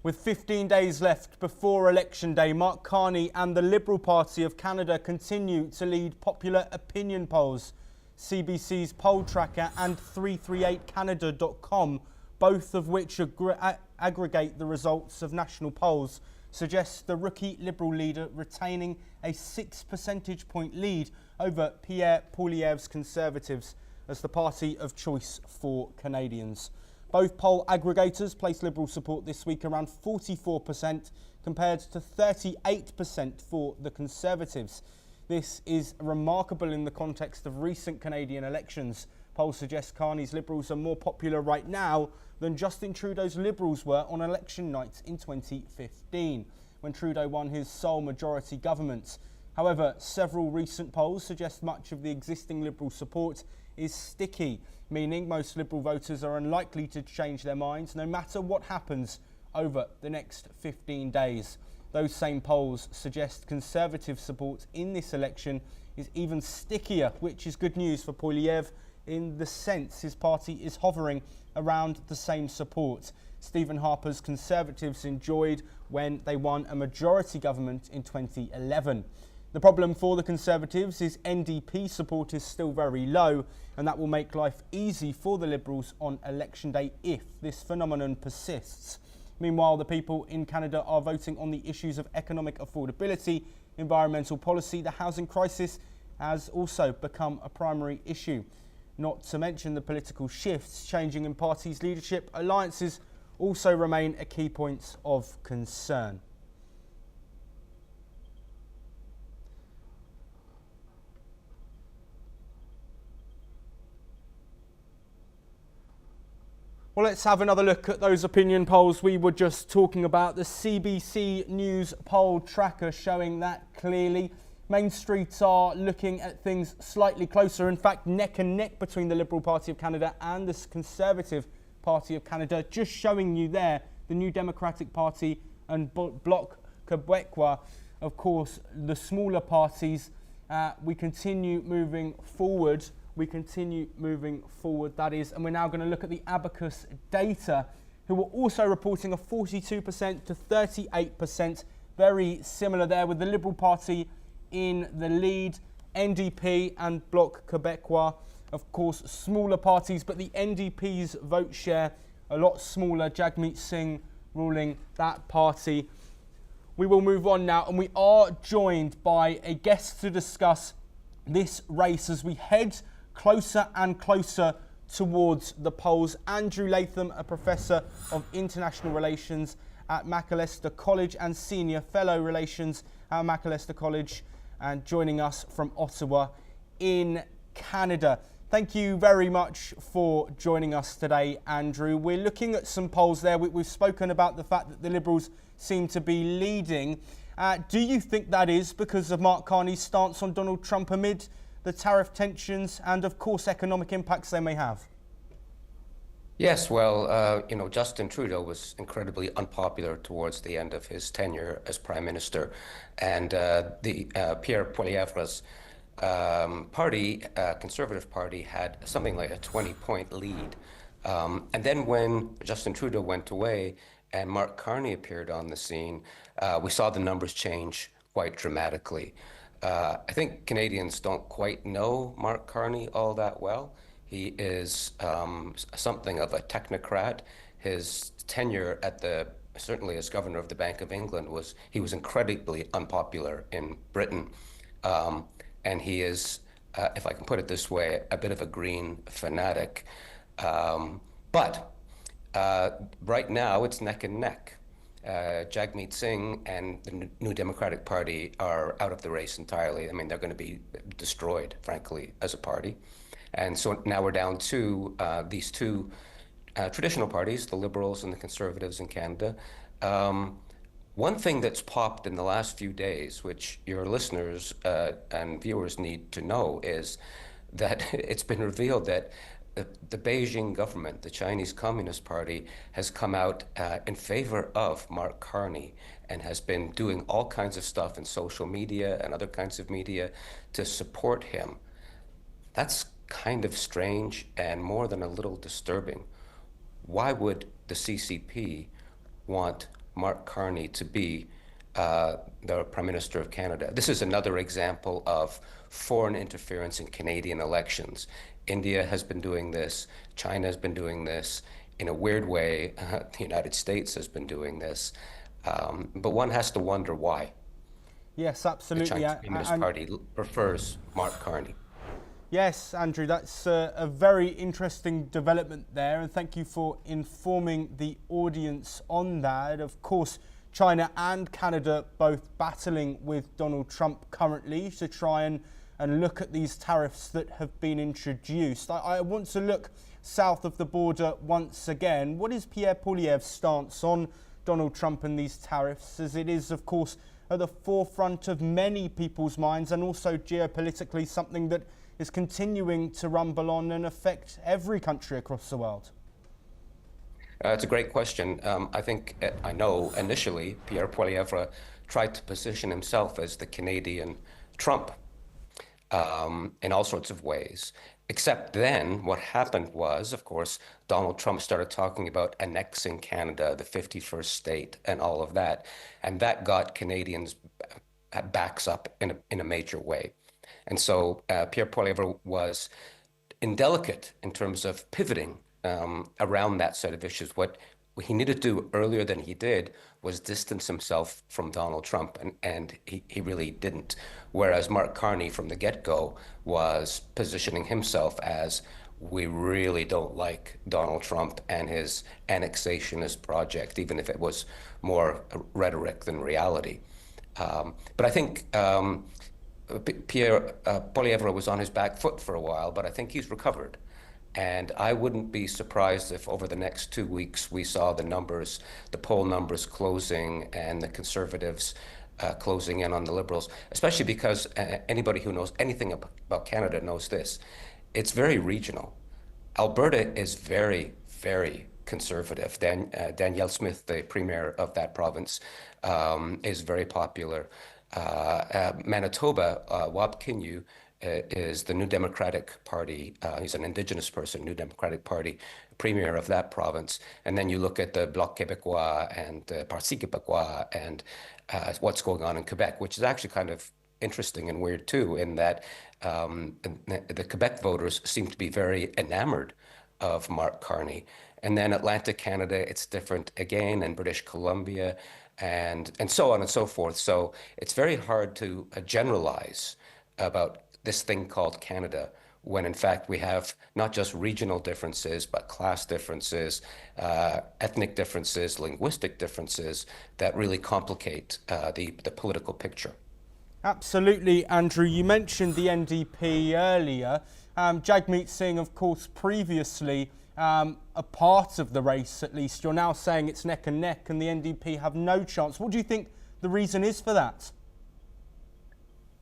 With 15 days left before Election Day, Mark Carney and the Liberal Party of Canada continue to lead popular opinion polls. CBC's poll tracker and 338canada.com, both of which aggregate the results of national polls, suggest the rookie Liberal leader retaining a 6 percentage point lead over Pierre Poilievre's Conservatives as the party of choice for Canadians. Both poll aggregators place Liberal support this week around 44% compared to 38% for the Conservatives. This is remarkable in the context of recent Canadian elections. Polls suggest Carney's Liberals are more popular right now than Justin Trudeau's Liberals were on election night in 2015, when Trudeau won his sole majority government. However, several recent polls suggest much of the existing Liberal support is sticky, meaning most Liberal voters are unlikely to change their minds no matter what happens over the next 15 days. Those same polls suggest Conservative support in this election is even stickier, which is good news for Poilievre in the sense his party is hovering around the same support Stephen Harper's Conservatives enjoyed when they won a majority government in 2011. The problem for the Conservatives is NDP support is still very low, and that will make life easy for the Liberals on election day if this phenomenon persists. Meanwhile, the people in Canada are voting on the issues of economic affordability, environmental policy. The housing crisis has also become a primary issue. Not to mention the political shifts changing in parties' leadership. Alliances also remain a key point of concern. Well, let's have another look at those opinion polls we were just talking about. The CBC News poll tracker showing that clearly. Main Street are looking at things slightly closer. In fact, neck and neck between the Liberal Party of Canada and the Conservative Party of Canada. Just showing you there, the New Democratic Party and Bloc Québécois. Of course, the smaller parties. We continue moving forward. That is, and we're now going to look at the Abacus data, who are also reporting a 42% to 38%, very similar there, with the Liberal Party in the lead, NDP and Bloc Québécois, of course, smaller parties, but the NDP's vote share a lot smaller, Jagmeet Singh ruling that party. We will move on now, and we are joined by a guest to discuss this race as we head closer and closer towards the polls. Andrew Latham, a Professor of International Relations at Macalester College and Senior Fellow Relations at Macalester College, and joining us from Ottawa in Canada. Thank you very much for joining us today, Andrew. We're looking at some polls there. We've spoken about the fact that the Liberals seem to be leading. Do you think that is because of Mark Carney's stance on Donald Trump amid the tariff tensions and, of course, economic impacts they may have? Yes, well, Justin Trudeau was incredibly unpopular towards the end of his tenure as Prime Minister, and the Pierre Poilievre's party, Conservative Party, had something like a 20-point lead. And then when Justin Trudeau went away and Mark Carney appeared on the scene, we saw the numbers change quite dramatically. I think Canadians don't quite know Mark Carney all that well. He is something of a technocrat. His tenure certainly as governor of the Bank of England he was incredibly unpopular in Britain. And he is, if I can put it this way, a bit of a green fanatic. But right now it's neck and neck. Jagmeet Singh and the New Democratic Party are out of the race entirely. I mean, they're going to be destroyed, frankly, as a party. And so now we're down to these two traditional parties, the Liberals and the Conservatives in Canada. One thing that's popped in the last few days, which your listeners and viewers need to know, is that it's been revealed that the Beijing government, the Chinese Communist Party, has come out in favor of Mark Carney and has been doing all kinds of stuff in social media and other kinds of media to support him. That's kind of strange and more than a little disturbing. Why would the CCP want Mark Carney to be the Prime Minister of Canada. This is another example of foreign interference in Canadian elections. India has been doing this. China has been doing this. In a weird way, the United States has been doing this. But one has to wonder why Yes, the absolutely. Chinese Communist Party prefers Mark Carney. Yes, Andrew, that's a very interesting development there, and thank you for informing the audience on that. Of course, China and Canada both battling with Donald Trump currently to try and look at these tariffs that have been introduced. I want to look south of the border once again. What is Pierre Poilievre's stance on Donald Trump and these tariffs, as it is, of course, at the forefront of many people's minds, and also geopolitically something that is continuing to rumble on and affect every country across the world? It's a great question. I know initially Pierre Poilievre tried to position himself as the Canadian Trump in all sorts of ways. Except then what happened was, of course, Donald Trump started talking about annexing Canada, the 51st state, and all of that. And that got Canadians' backs up in a major way. And so Pierre Poilievre was indelicate in terms of pivoting around that set of issues. What he needed to do earlier than he did was distance himself from Donald Trump, and he really didn't. Whereas Mark Carney, from the get-go, was positioning himself as, we really don't like Donald Trump and his annexationist project, even if it was more rhetoric than reality. But I think Pierre Poilievre was on his back foot for a while, but I think he's recovered. And I wouldn't be surprised if over the next 2 weeks we saw the numbers, the poll numbers closing, and the Conservatives closing in on the Liberals, especially because anybody who knows anything about Canada knows this. It's very regional. Alberta is very, very conservative. Danielle Smith, the premier of that province, is very popular. Manitoba, Wab Kinyu, is the New Democratic Party. He's an Indigenous person, New Democratic Party, premier of that province. And then you look at the Bloc Québécois and Parti Québécois and what's going on in Quebec, which is actually kind of interesting and weird too, in that the Quebec voters seem to be very enamored of Mark Carney. And then Atlantic Canada, it's different again, and British Columbia, and so on and so forth. So it's very hard to generalize about this thing called Canada, when in fact we have not just regional differences, but class differences, ethnic differences, linguistic differences that really complicate the political picture. Absolutely, Andrew. You mentioned the NDP earlier. Jagmeet Singh, of course, previously a part of the race, at least. You're now saying it's neck and neck and the NDP have no chance. What do you think the reason is for that?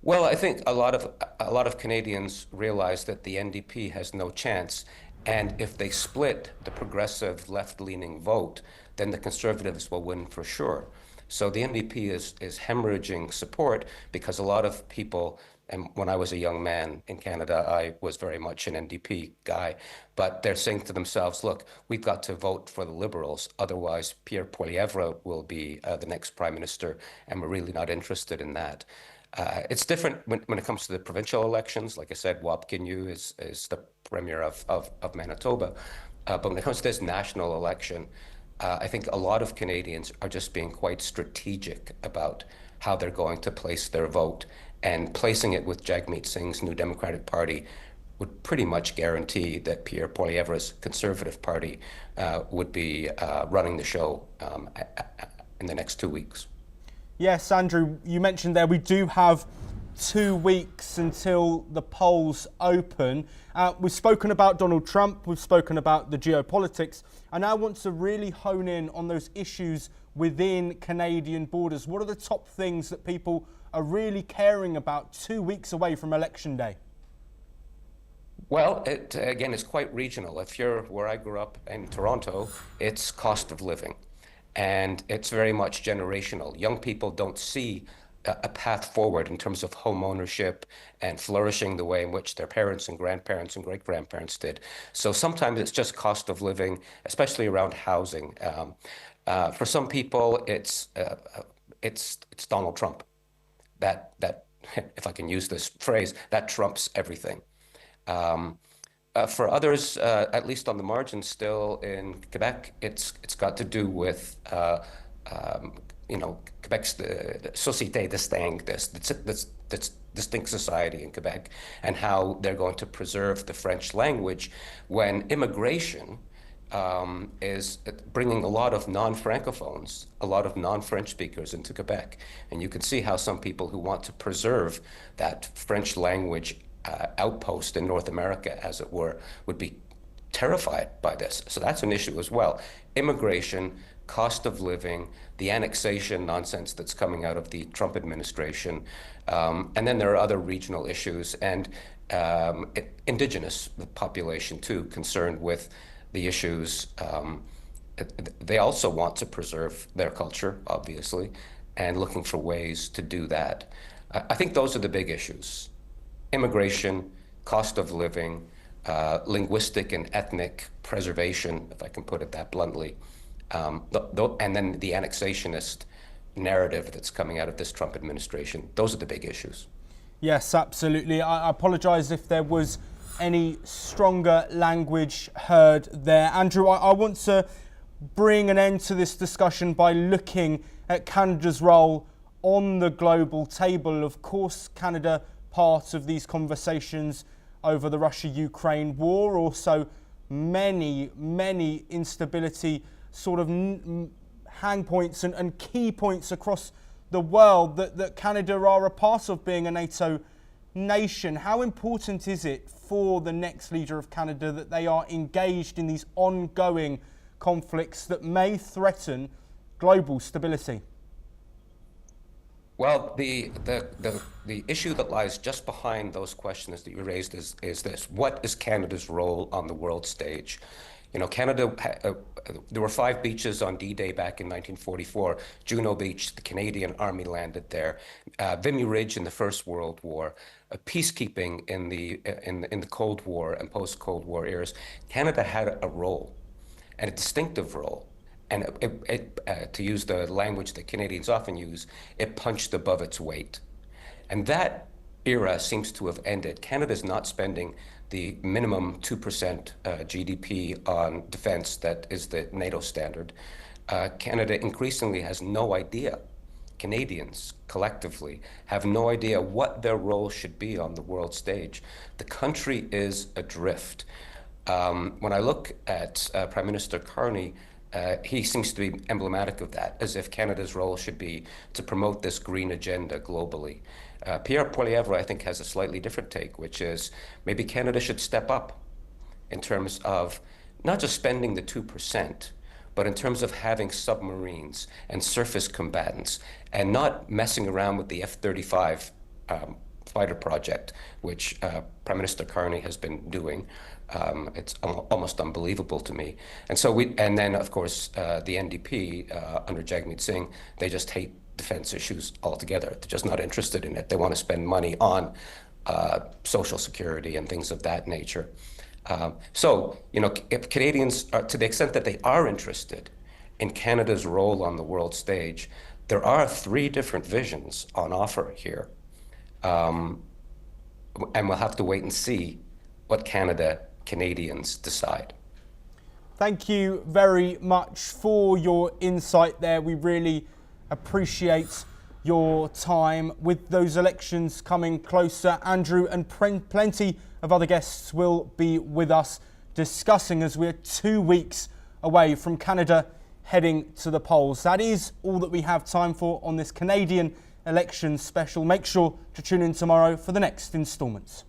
Well, I think a lot of Canadians realize that the NDP has no chance, and if they split the progressive left-leaning vote, then the Conservatives will win for sure. So the NDP is hemorrhaging support because a lot of people, and when I was a young man in Canada, I was very much an NDP guy, but they're saying to themselves, look, we've got to vote for the Liberals, otherwise Pierre Poilievre will be the next Prime Minister, and we're really not interested in that. It's different when it comes to the provincial elections. Like I said, Wab Kinyu is the premier of Manitoba. But when it comes to this national election, I think a lot of Canadians are just being quite strategic about how they're going to place their vote. And placing it with Jagmeet Singh's New Democratic Party would pretty much guarantee that Pierre Poilievre's Conservative Party would be running the show in the next 2 weeks. Yes, Andrew, you mentioned there we do have 2 weeks until the polls open. We've spoken about Donald Trump, we've spoken about the geopolitics. I now want to really hone in on those issues within Canadian borders. What are the top things that people are really caring about 2 weeks away from Election Day? Well, again, it's quite regional. If you're where I grew up in Toronto, it's cost of living. And it's very much generational. Young people don't see a path forward in terms of home ownership and flourishing the way in which their parents and grandparents and great-grandparents did. So sometimes it's just cost of living, especially around housing. For some people, it's Donald Trump. That if I can use this phrase, that trumps everything. For others, at least on the margins, still in Quebec, it's got to do with Quebec's the société distincte, this distinct society in Quebec, and how they're going to preserve the French language when immigration is bringing a lot of non-Francophones, a lot of non-French speakers into Quebec. And you can see how some people who want to preserve that French language outpost in North America, as it were, would be terrified by this. So that's an issue as well. Immigration, cost of living, the annexation nonsense that's coming out of the Trump administration. And then there are other regional issues and indigenous population too, concerned with the issues. They also want to preserve their culture, obviously, and looking for ways to do that. I think those are the big issues. Immigration, cost of living, linguistic and ethnic preservation, if I can put it that bluntly, and then the annexationist narrative that's coming out of this Trump administration. Those are the big issues. Yes, absolutely. I apologise if there was any stronger language heard there. Andrew, I want to bring an end to this discussion by looking at Canada's role on the global table. Of course, Canada part of these conversations over the Russia-Ukraine war, also many instability sort of hang points and key points across the world that Canada are a part of, being a NATO nation. How important is it for the next leader of Canada that they are engaged in these ongoing conflicts that may threaten global stability? Well, the issue that lies just behind those questions that you raised is this: what is Canada's role on the world stage? You know, Canada, there were 5 beaches on D-Day back in 1944. Juno Beach, the Canadian Army landed there. Vimy Ridge in the First World War. Peacekeeping in the Cold War and post-Cold War eras. Canada had a role, and a distinctive role. And to use the language that Canadians often use, it punched above its weight. And that era seems to have ended. Canada's not spending the minimum 2% GDP on defense that is the NATO standard. Canada increasingly has no idea. Canadians collectively have no idea what their role should be on the world stage. The country is adrift. When I look at Prime Minister Carney, he seems to be emblematic of that, as if Canada's role should be to promote this green agenda globally. Pierre Poilievre, I think, has a slightly different take, which is maybe Canada should step up in terms of not just spending the 2%, but in terms of having submarines and surface combatants and not messing around with the F-35 fighter project, which Prime Minister Carney has been doing. It's almost unbelievable to me. And then of course the NDP under Jagmeet Singh, they just hate defense issues altogether. They're just not interested in it. They want to spend money on social security and things of that nature. So, you know, if Canadians are, to the extent that they are interested in Canada's role on the world stage, there are 3 different visions on offer here. And we'll have to wait and see what Canadians decide. Thank you very much for your insight there. We really appreciate your time. With those elections coming closer, Andrew and plenty of other guests will be with us discussing, as we're 2 weeks away from Canada heading to the polls. That is all that we have time for on this Canadian election special. Make sure to tune in tomorrow for the next instalment.